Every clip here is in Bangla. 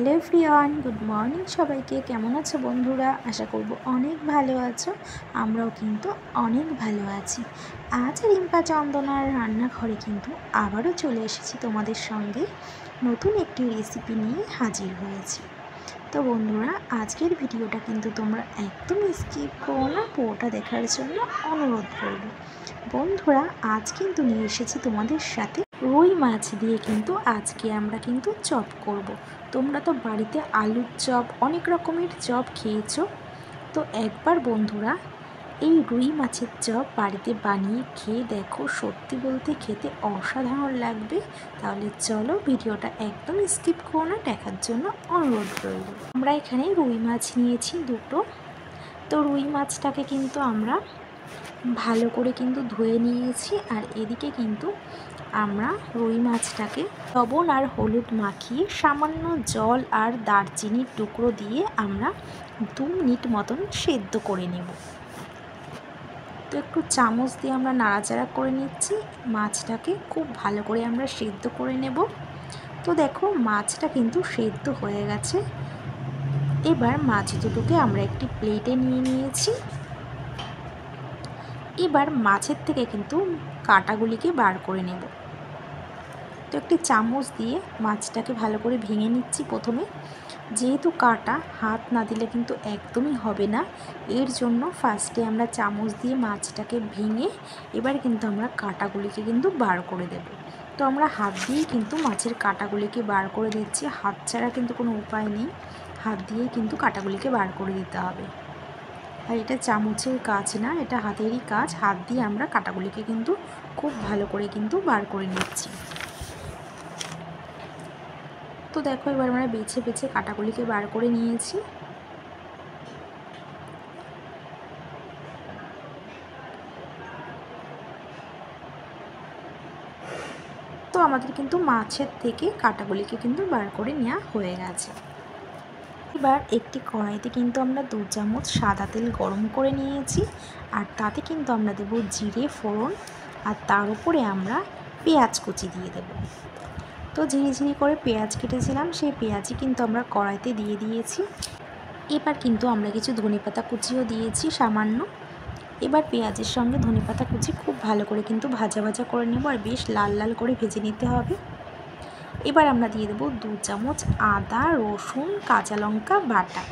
হ্যালো এভরিওয়ান, গুড মর্নিং সবাইকে। কেমন আছো বন্ধুরা? আশা করব অনেক ভালো আছো। আমরাও কিন্তু অনেক ভালো আছি। আজ রিম্পা চন্দনার রান্নাঘরে কিন্তু আবারও চলে এসেছি তোমাদের সঙ্গে নতুন একটি রেসিপি নিয়ে হাজির হয়েছি। তো বন্ধুরা, আজকের ভিডিওটা কিন্তু তোমরা একদম স্কিপ করো না, পুরোটা দেখার জন্য অনুরোধ করব। বন্ধুরা, আজ কিন্তু নিয়ে এসেছি তোমাদের সাথে রুই মাছ দিয়ে কিন্তু আজকে আমরা কিন্তু চপ করব। তোমরা তো বাড়িতে আলুর চপ, অনেক রকমের চপ খেয়েছো। তো একবার বন্ধুরা এই রুই মাছের চপ বাড়িতে বানিয়ে খেয়ে দেখো, সত্যি বলতে খেতে অসাধারণ লাগবে। তাহলে চলো, ভিডিওটা একদম স্কিপ করো না, দেখার জন্য অনুরোধ রইল। আমরা এখানে রুই মাছ নিয়েছি দুটো। তো রুই মাছটাকে কিন্তু আমরা ভালো করে কিন্তু ধুয়ে নিয়েছি। আর এদিকে কিন্তু আমরা রুই মাছটাকে লবণ আর হলুদ মাখিয়ে সামান্য জল আর দারচিনির টুকরো দিয়ে আমরা 2 মিনিট মতন সেদ্ধ করে নেব। তো একটু চামচ দিয়ে আমরা নাড়াচাড়া করে নিচ্ছি। মাছটাকে খুব ভালো করে আমরা সেদ্ধ করে নেব। তো দেখো, মাছটা কিন্তু সেদ্ধ হয়ে গেছে। এবার মাছ দুটোকে আমরা একটি প্লেটে নিয়ে নিয়েছি। এবার মাছের থেকে কিন্তু কাঁটাগুলিকে বার করে নেব। তো একটি চামচ দিয়ে মাছটাকে ভালো করে ভেঙে নিচ্ছি প্রথমে। যেহেতু কাঁটা, হাত না দিলে কিন্তু একদমই হবে না, এর জন্য ফার্স্টে আমরা চামচ দিয়ে মাছটাকে ভেঙে এবার কিন্তু আমরা কাঁটাগুলিকে কিন্তু বার করে দেব। তো আমরা হাত দিয়েই কিন্তু মাছের কাঁটাগুলিকে বার করে দিচ্ছি। হাত ছাড়া কিন্তু কোনো উপায় নেই, হাত দিয়েই কিন্তু কাঁটাগুলিকে বার করে দিতে হবে। আর এটা চামচের কাজ না, এটা হাতেরই কাজ। হাত দিয়ে আমরা কাঁটাগুলিকে কিন্তু খুব ভালো করে কিন্তু বার করে নিচ্ছি। তো দেখো, এবার আমরা বেছে বেছে কাঁটাগুলিকে বার করে নিয়েছি। তো আমাদের কিন্তু মাছের থেকে কাঁটাগুলিকে কিন্তু বার করে নেওয়া হয়ে গেছে। এবার একটি কড়াইতে কিন্তু আমরা 2 চামচ সাদা তেল গরম করে নিয়েছি। আর তাতে কিন্তু আমরা দেব জিরে ফোড়ন, আর তার উপরে আমরা পেঁয়াজ কুচি দিয়ে দেব। তো ঝিরিঝিরি করে পেঁয়াজ কেটেছিলাম, সেই পেঁয়াজই কিন্তু আমরা কড়াইতে দিয়ে দিয়েছি। এবার কিন্তু আমরা কিছু ধনেপাতা কুচিও দিয়েছি সামান্য। এবার পেঁয়াজের সঙ্গে ধনেপাতা কুচি খুব ভালো করে কিন্তু ভাজা ভাজা করে নেব, আর বেশ লাল লাল করে ভেজে নিতে হবে। এবার আমরা দিয়ে দেবো 2 চামচ আদা রসুন কাঁচা লঙ্কা বাটা।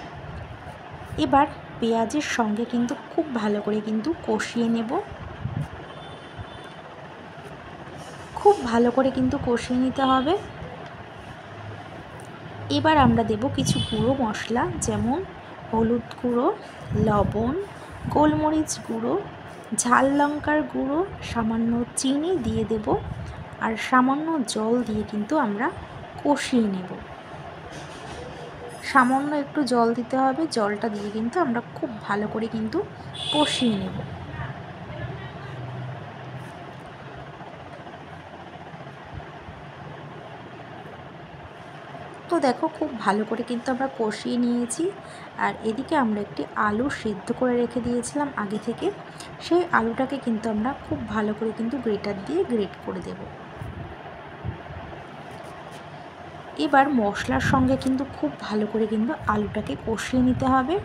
এবার পেঁয়াজের সঙ্গে কিন্তু খুব ভালো করে কিন্তু কষিয়ে নেব। খুব ভালো করে কিন্তু কষিয়ে নিতে হবে। এবার আমরা দেব কিছু গুঁড়ো মশলা, যেমন হলুদ গুঁড়ো, লবণ, গোলমরিচ গুঁড়ো, ঝাল লঙ্কার গুঁড়ো, সামান্য চিনি দিয়ে দেব। আর সামান্য জল দিয়ে কিন্তু আমরা কষিয়ে নেব। সামান্য একটু জল দিতে হবে, জলটা দিয়ে কিন্তু আমরা খুব ভালো করে কিন্তু কষিয়ে নেব। তো দেখো, খুব ভালো করে কিন্তু আমরা কষিয়ে নিয়েছি। আর এদিকে আমরা একটি আলু সিদ্ধ করে রেখে দিয়েছিলাম আগে থেকে, সেই আলুটাকে কিন্তু আমরা খুব ভালো করে কিন্তু গ্রেটার দিয়ে গ্রেট করে দেব। এবার মশলার সঙ্গে কিন্তু খুব ভালো করে কিন্তু আলুটাকে কষিয়ে নিতে হবে।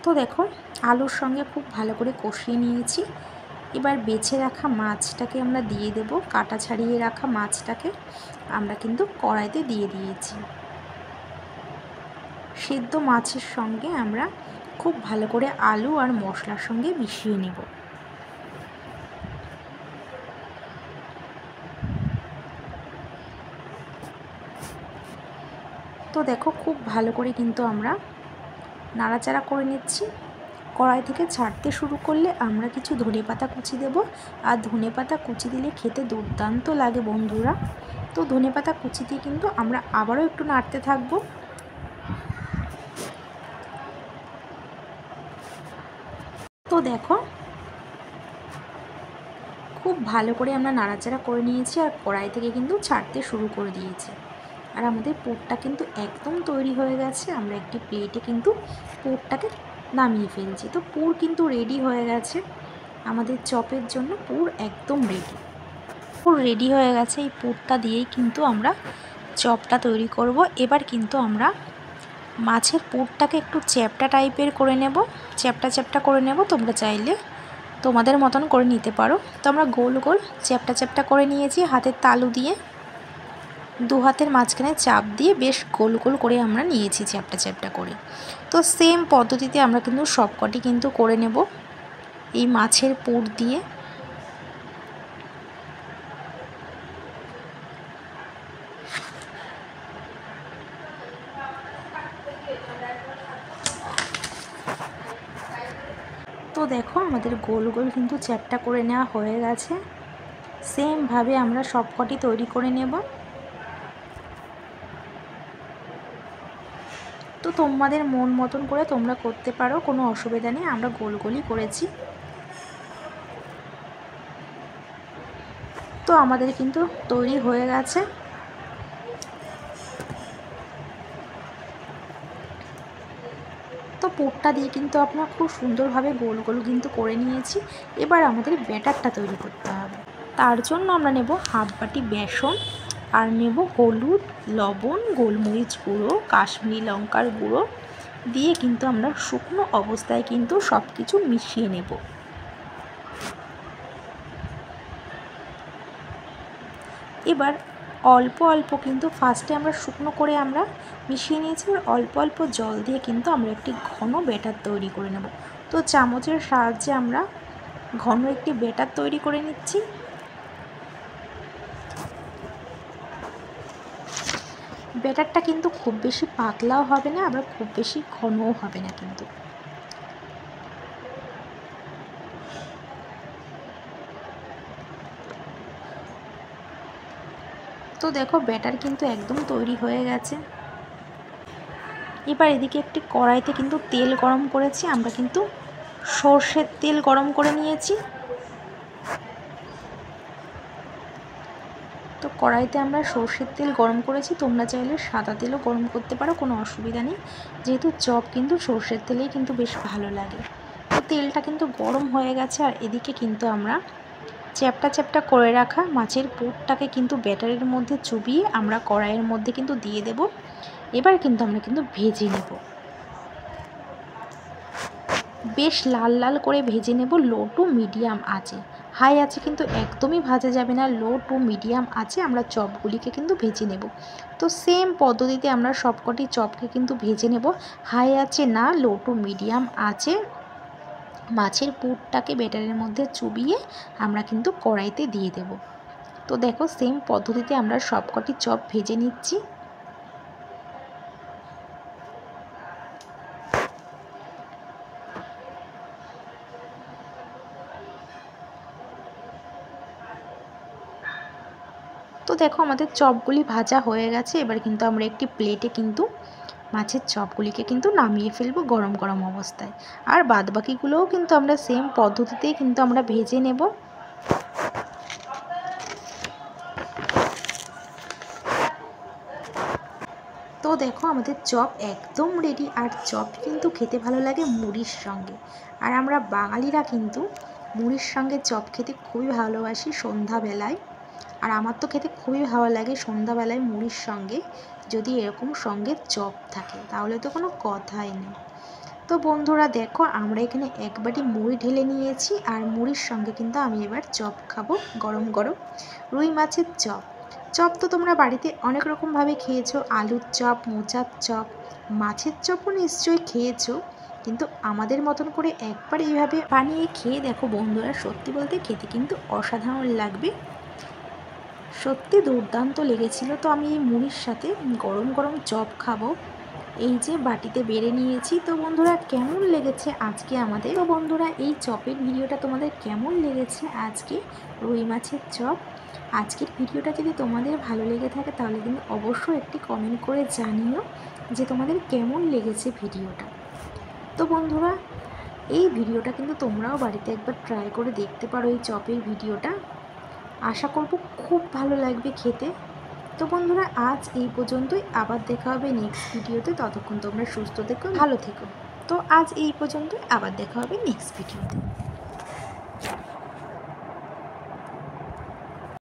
তো দেখো, আলুর সঙ্গে খুব ভালো করে কষিয়ে নিয়েছি। এবার বেছে রাখা মাছটাকে আমরা দিয়ে দেব। কাটা ছাড়িয়ে রাখা মাছটাকে আমরা কিন্তু কড়াইতে দিয়ে দিয়েছি। সেদ্ধ মাছের সঙ্গে আমরা খুব ভালো করে আলু আর মশলার সঙ্গে মিশিয়ে নেব। তো দেখো, খুব ভালো করে কিন্তু আমরা নাড়াচাড়া করে নিচ্ছি। কড়াই থেকে ছাড়তে শুরু করলে আমরা কিছু ধনেপাতা কুচি দেব। আর ধনেপাতা কুচি দিলে খেতে দুর্দান্ত লাগে বন্ধুরা। তো ধনেপাতা কুচি দিয়ে কিন্তু আমরা আবারও একটু নাড়তে থাকবো। তো দেখো, খুব ভালো করে আমরা নাড়াচাড়া করে নিয়েছি, আর কড়াই থেকে কিন্তু ছাড়তে শুরু করে দিয়েছি। আর আমাদের পুরটা কিন্তু একদম তৈরি হয়ে গেছে। আমরা একটি প্লেটে কিন্তু পুরটাকে নামিয়ে ফেলছি। তো পুর কিন্তু রেডি হয়ে গেছে আমাদের চপের জন্য, পুর একদম রেডি। পুর রেডি হয়ে গেছে, এই পুরটা দিয়েই কিন্তু আমরা চপটা তৈরি করব। এবার কিন্তু আমরা মাছের পুরটাকে একটু চ্যাপ্টা টাইপের করে নেব, চ্যাপ্টা চ্যাপ্টা করে নেব। তোমরা চাইলে তোমাদের মতন করে নিতে পারো। তো আমরা গোল গোল চ্যাপ্টা চ্যাপ্টা করে নিয়েছি, হাতের তালু দিয়ে দু হাতের মাঝখানে চাপ দিয়ে বেশ গোল গোল করে আমরা নিয়েছি চ্যাপ্টা চ্যাপ্টা করে। তো সেম পদ্ধতিতে আমরা কিন্তু সবকটি কিন্তু করে নেব এই মাছের পুর দিয়ে। তো দেখো আমাদের গোল গোল কিন্তু চ্যাপ্টা করে নেওয়া হয়ে গেছে। সেমভাবে আমরা সবকটি তৈরি করে নেব। তো তোমাদের মন মতন করে তোমরা করতে পারো, কোনো অসুবিধা নেই। আমরা গোল গোলই করেছি। তো আমাদের কিন্তু তৈরি হয়ে গেছে। তো পুরটা দিয়ে কিন্তু আমরা খুব সুন্দরভাবে গোল গোল কিন্তু করে নিয়েছি। এবার আমাদের ব্যাটারটা তৈরি করতে হবে। তার জন্য আমরা নেব হাফ বাটি বেসন, আর নেব হলুদ, লবণ, গোলমরিচ গুঁড়ো, কাশ্মীরি লঙ্কার গুঁড়ো দিয়ে কিন্তু আমরা শুকনো অবস্থায় কিন্তু সব কিছু মিশিয়ে নেব। এবার অল্প অল্প কিন্তু ফার্স্টে আমরা শুকনো করে আমরা মিশিয়ে নিয়েছি। এবার অল্প অল্প জল দিয়ে কিন্তু আমরা একটি ঘন ব্যাটার তৈরি করে নেব। তো চামচের সাহায্যে আমরা ঘন একটি ব্যাটার তৈরি করে নিচ্ছি। ব্যাটারটা কিন্তু খুব বেশি পাতলাও হবে না, আবার খুব বেশি ঘনও হবে না কিন্তু। তো দেখো ব্যাটার কিন্তু একদম তৈরি হয়ে গেছে। এবার এদিকে একটি কড়াইতে কিন্তু তেল গরম করেছি, আমরা কিন্তু সর্ষের তেল গরম করে নিয়েছি। তো কড়াইতে আমরা সর্ষের তেল গরম করেছি, তোমরা চাইলে সাদা তেলও গরম করতে পারো, কোনো অসুবিধা নেই। যেহেতু চপ কিন্তু সর্ষের তেলেই কিন্তু বেশ ভালো লাগে। তো তেলটা কিন্তু গরম হয়ে গেছে, আর এদিকে কিন্তু আমরা চ্যাপ্টা চ্যাপ্টা করে রাখা মাছের পুরটাকে কিন্তু ব্যাটারের মধ্যে চুবিয়ে আমরা কড়াইয়ের মধ্যে কিন্তু দিয়ে দেব। এবার কিন্তু আমরা কিন্তু ভেজে নেব, বেশ লাল লাল করে ভেজে নেব লো টু মিডিয়াম আঁচে। হাই আছে কিন্তু একদমই ভাজা যাবে না, লো টু মিডিয়াম আঁচে আমরা চপগুলিকে কিন্তু ভেজে নেব। তো সেম পদ্ধতিতে আমরা সবকটি চপকে কিন্তু ভেজে নেব, হাই আছে না, লো টু মিডিয়াম আঁচে মাছের পুরটাকে ব্যাটারের মধ্যে চুবিয়ে আমরা কিন্তু কড়াইতে দিয়ে দেব। তো দেখো সেম পদ্ধতিতে আমরা সবকটি চপ ভেজে নিচ্ছি। তো দেখো আমাদের চপগুলি ভাজা হয়ে গেছে। এবার কিন্তু আমরা একটি প্লেটে কিন্তু মাছের চপগুলিকে কিন্তু নামিয়ে ফেলবো গরম গরম অবস্থায়। আর বাদবাকিগুলোও কিন্তু আমরা সেম পদ্ধতিতেই কিন্তু আমরা ভেজে নেব। তো দেখো আমাদের চপ একদম রেডি। আর চপ কিন্তু খেতে ভালো লাগে মুড়ির সঙ্গে, আর আমরা বাঙালিরা কিন্তু মুড়ির সঙ্গে চপ খেতে খুবই ভালোবাসি সন্ধ্যাবেলায়। আর আমার তো খেতে খুবই ভালো লাগে সন্ধ্যাবেলায় মুড়ির সঙ্গে যদি এরকম সঙ্গে চপ থাকে, তাহলে তো কোনো কথাই নেই। তো বন্ধুরা দেখো আমরা এখানে এক বাটি মুড়ি ঢেলে নিয়েছি, আর মুড়ির সঙ্গে কিন্তু আমি এবার চপ খাবো গরম গরম রুই মাছের চপ। চপ তো তোমরা বাড়িতে অনেক রকমভাবে খেয়েছো, আলুর চপ, মোচার চপ, মাছের চপও নিশ্চয়ই খেয়েছো, কিন্তু আমাদের মতন করে একবার এইভাবে বানিয়ে খেয়ে দেখো বন্ধুরা, সত্যি বলতে খেতে কিন্তু অসাধারণ লাগবে, সত্যি দুর্দান্ত লেগেছিল। তো আমি এই মুড়ির সাথে গরম গরম চপ খাবো, এই যে বাটিতে বেড়ে নিয়েছি। তো বন্ধুরা কেমন লেগেছে আজকে আমাদের, তো বন্ধুরা এই চপের ভিডিওটা তোমাদের কেমন লেগেছে, আজকে রুই মাছের চপ আজকের ভিডিওটা যদি তোমাদের ভালো লেগে থাকে তাহলে কিন্তু অবশ্যই একটি কমেন্ট করে জানিও যে তোমাদের কেমন লেগেছে ভিডিওটা। তো বন্ধুরা এই ভিডিওটা কিন্তু তোমরাও বাড়িতে একবার ট্রাই করে দেখতে পারো, এই চপের ভিডিওটা আশা করব খুব ভালো লাগবে খেতে। তো বন্ধুরা আজ এই পর্যন্তই, আবার দেখা হবে নেক্সট ভিডিওতে। ততক্ষণ তোমরা সুস্থ থেকো, ভালো থেকো। তো আজ এই পর্যন্ত, আবার দেখা হবে নেক্সট ভিডিওতে।